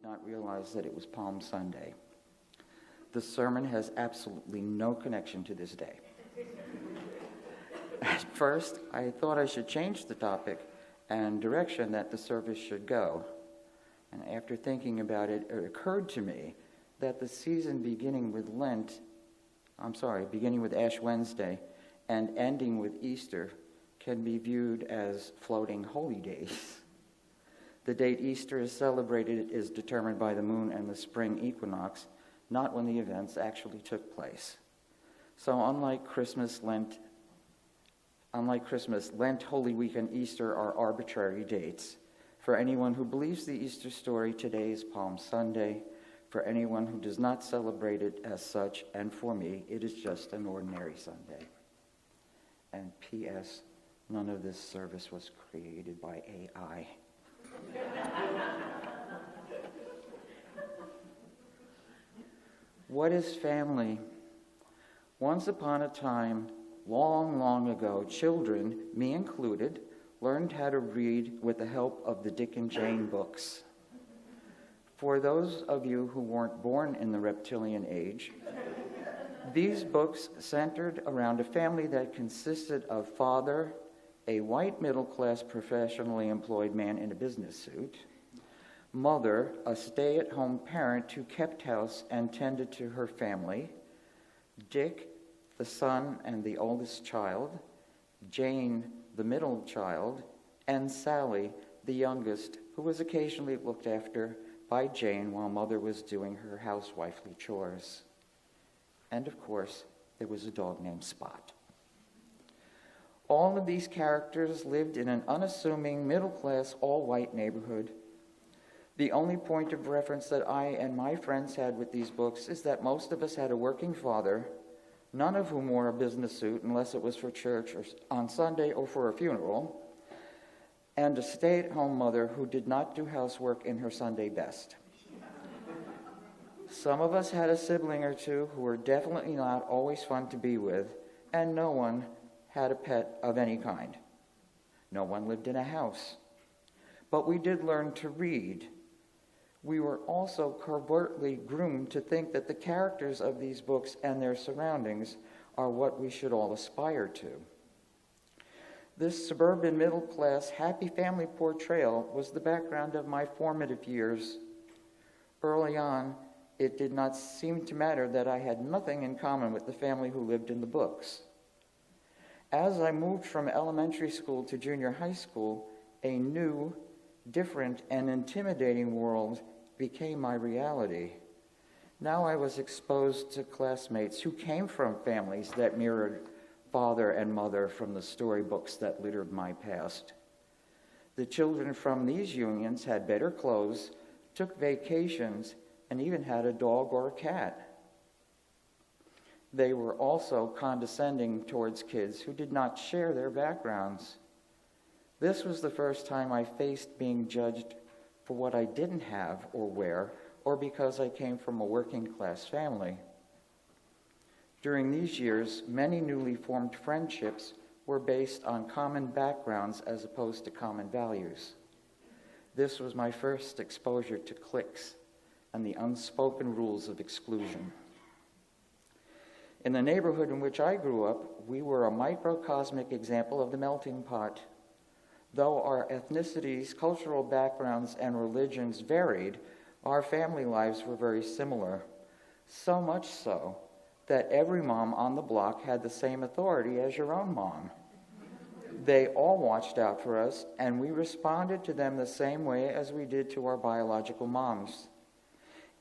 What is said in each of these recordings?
not realize that it was Palm Sunday. The sermon has absolutely no connection to this day. At first, I thought I should change the topic and direction that the service should go. And after thinking about it, it occurred to me that the season beginning with Ash Wednesday and ending with Easter can be viewed as floating holy days. The date Easter is celebrated is determined by the moon and the spring equinox, not when the events actually took place. So unlike Christmas, Lent, Holy Week, and Easter are arbitrary dates. For anyone who believes the Easter story, today is Palm Sunday. For anyone who does not celebrate it as such, and for me, it is just an ordinary Sunday. And P.S., none of this service was created by AI. What is family? Once upon a time, long, long ago, children, me included, learned how to read with the help of the Dick and Jane books. For those of you who weren't born in the reptilian age, these books centered around a family that consisted of father, a white middle-class professionally employed man in a business suit, mother, a stay-at-home parent who kept house and tended to her family, Dick, the son and the oldest child, Jane, the middle child, and Sally, the youngest, who was occasionally looked after by Jane while mother was doing her housewifely chores. And of course, there was a dog named Spot. All of these characters lived in an unassuming, middle-class, all-white neighborhood. The only point of reference that I and my friends had with these books is that most of us had a working father, none of whom wore a business suit unless it was for church or on Sunday or for a funeral, and a stay-at-home mother who did not do housework in her Sunday best. Some of us had a sibling or two who were definitely not always fun to be with, and no one had a pet of any kind. No one lived in a house. But we did learn to read. We were also covertly groomed to think that the characters of these books and their surroundings are what we should all aspire to. This suburban middle-class happy family portrayal was the background of my formative years. Early on, it did not seem to matter that I had nothing in common with the family who lived in the books. As I moved from elementary school to junior high school, a new, different, and intimidating world became my reality. Now I was exposed to classmates who came from families that mirrored father and mother from the storybooks that littered my past. The children from these unions had better clothes, took vacations, and even had a dog or a cat. They were also condescending towards kids who did not share their backgrounds. This was the first time I faced being judged for what I didn't have or wear, or because I came from a working-class family. During these years, many newly formed friendships were based on common backgrounds as opposed to common values. This was my first exposure to cliques and the unspoken rules of exclusion. In the neighborhood in which I grew up, we were a microcosmic example of the melting pot. Though our ethnicities, cultural backgrounds, and religions varied, our family lives were very similar. So much so that every mom on the block had the same authority as your own mom. They all watched out for us, and we responded to them the same way as we did to our biological moms.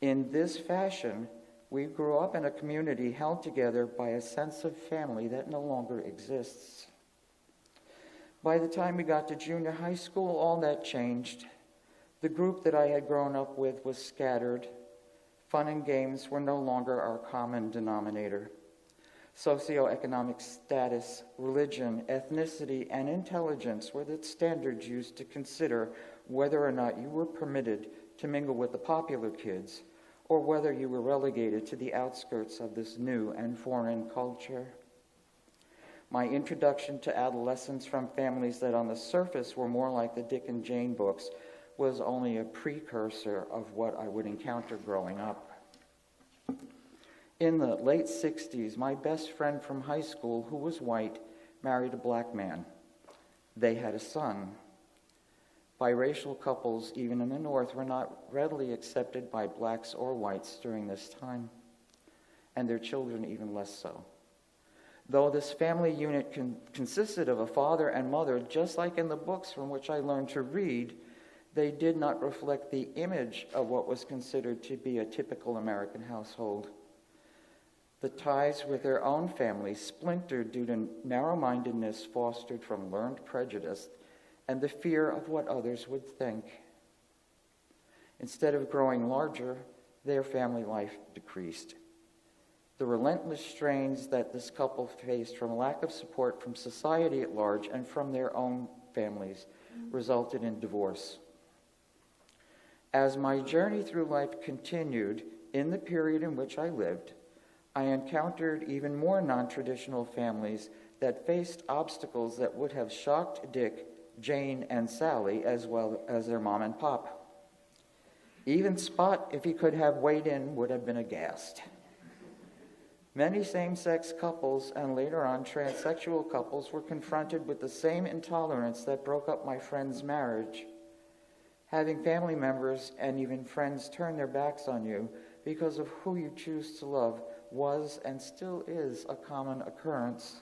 In this fashion, we grew up in a community held together by a sense of family that no longer exists. By the time we got to junior high school, all that changed. The group that I had grown up with was scattered. Fun and games were no longer our common denominator. Socioeconomic status, religion, ethnicity, and intelligence were the standards used to consider whether or not you were permitted to mingle with the popular kids, or whether you were relegated to the outskirts of this new and foreign culture. My introduction to adolescence from families that on the surface were more like the Dick and Jane books was only a precursor of what I would encounter growing up. In the late 60s, my best friend from high school, who was white, married a black man. They had a son. Biracial couples, even in the North, were not readily accepted by blacks or whites during this time, and their children even less so. Though this family unit consisted of a father and mother, just like in the books from which I learned to read, they did not reflect the image of what was considered to be a typical American household. The ties with their own families splintered due to narrow-mindedness fostered from learned prejudice and the fear of what others would think. Instead of growing larger, their family life decreased. The relentless strains that this couple faced from lack of support from society at large and from their own families resulted in divorce. As my journey through life continued, in the period in which I lived, I encountered even more non-traditional families that faced obstacles that would have shocked Dick, Jane, and Sally, as well as their mom and pop. Even Spot, if he could have weighed in, would have been aghast. Many same-sex couples and later on transsexual couples were confronted with the same intolerance that broke up my friend's marriage. Having family members and even friends turn their backs on you because of who you choose to love was and still is a common occurrence.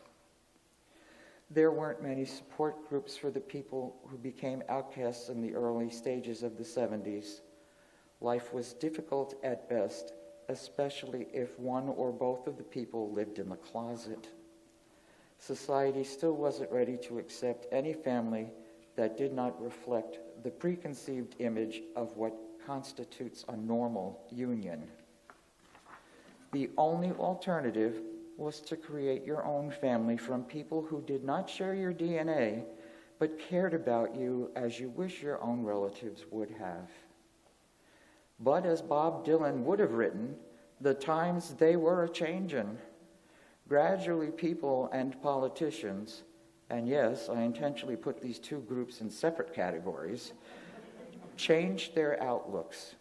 There weren't many support groups for the people who became outcasts in the early stages of the 70s. Life was difficult at best, especially if one or both of the people lived in the closet. Society still wasn't ready to accept any family that did not reflect the preconceived image of what constitutes a normal union. The only alternative was to create your own family from people who did not share your DNA, but cared about you as you wish your own relatives would have. But as Bob Dylan would have written, the times they were a-changin'. Gradually people and politicians, and yes, I intentionally put these two groups in separate categories, changed their outlooks.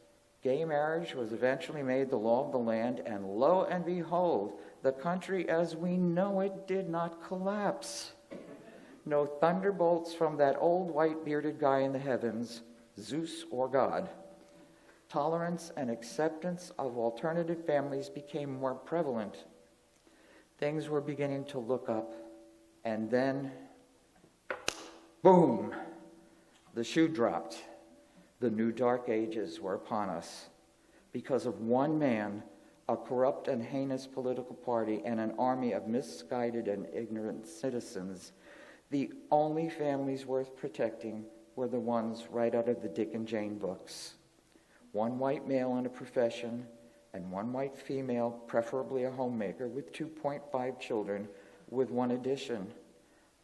Gay marriage was eventually made the law of the land, and lo and behold, the country as we know it did not collapse. No thunderbolts from that old white bearded guy in the heavens, Zeus or God. Tolerance and acceptance of alternative families became more prevalent. Things were beginning to look up, and then, boom, the shoe dropped. The new dark ages were upon us. Because of one man, a corrupt and heinous political party, and an army of misguided and ignorant citizens, the only families worth protecting were the ones right out of the Dick and Jane books. One white male in a profession, and one white female, preferably a homemaker, with 2.5 children, with one addition: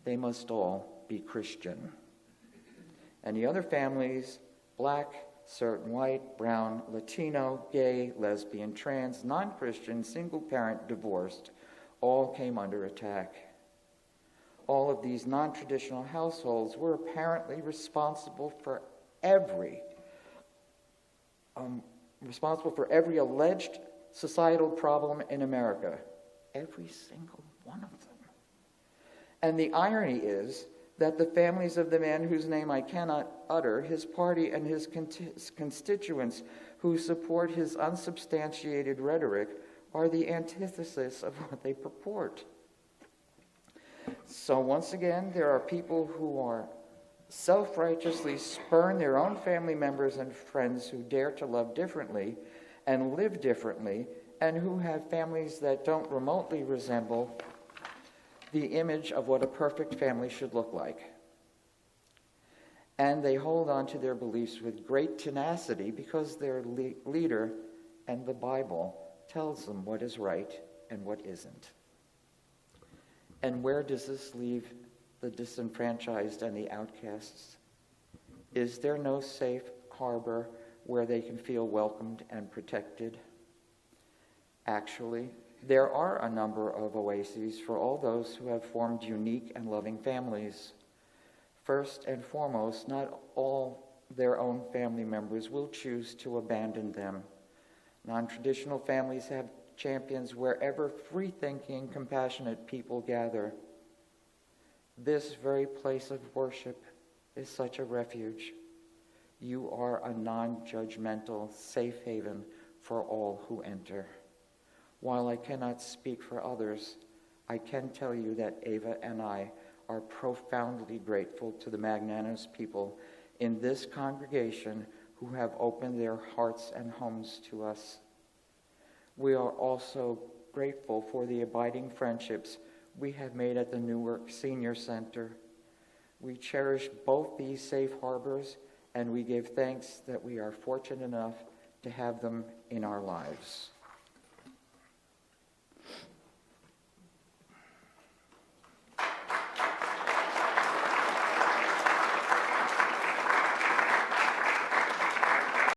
they must all be Christian. And the other families, black, certain white, brown, Latino, gay, lesbian, trans, non-Christian, single-parent, divorced, all came under attack. All of these non-traditional households were apparently responsible for every alleged societal problem in America. Every single one of them. And the irony is that the families of the man whose name I cannot utter, his party and his constituents who support his unsubstantiated rhetoric, are the antithesis of what they purport. So once again, there are people who are self-righteously spurn their own family members and friends who dare to love differently and live differently, and who have families that don't remotely resemble the image of what a perfect family should look like. And they hold on to their beliefs with great tenacity because their leader and the Bible tells them what is right and what isn't. And where does this leave the disenfranchised and the outcasts? Is there no safe harbor where they can feel welcomed and protected? Actually, there are a number of oases for all those who have formed unique and loving families. First and foremost, not their own family members will choose to abandon them. Non-traditional families have champions wherever free-thinking, compassionate people gather. This very place of worship is such a refuge. You are a non-judgmental safe haven for all who enter. While I cannot speak for others, I can tell you that Ava and I are profoundly grateful to the magnanimous people in this congregation who have opened their hearts and homes to us. We are also grateful for the abiding friendships we have made at the Newark Senior Center. We cherish both these safe harbors, and we give thanks that we are fortunate enough to have them in our lives.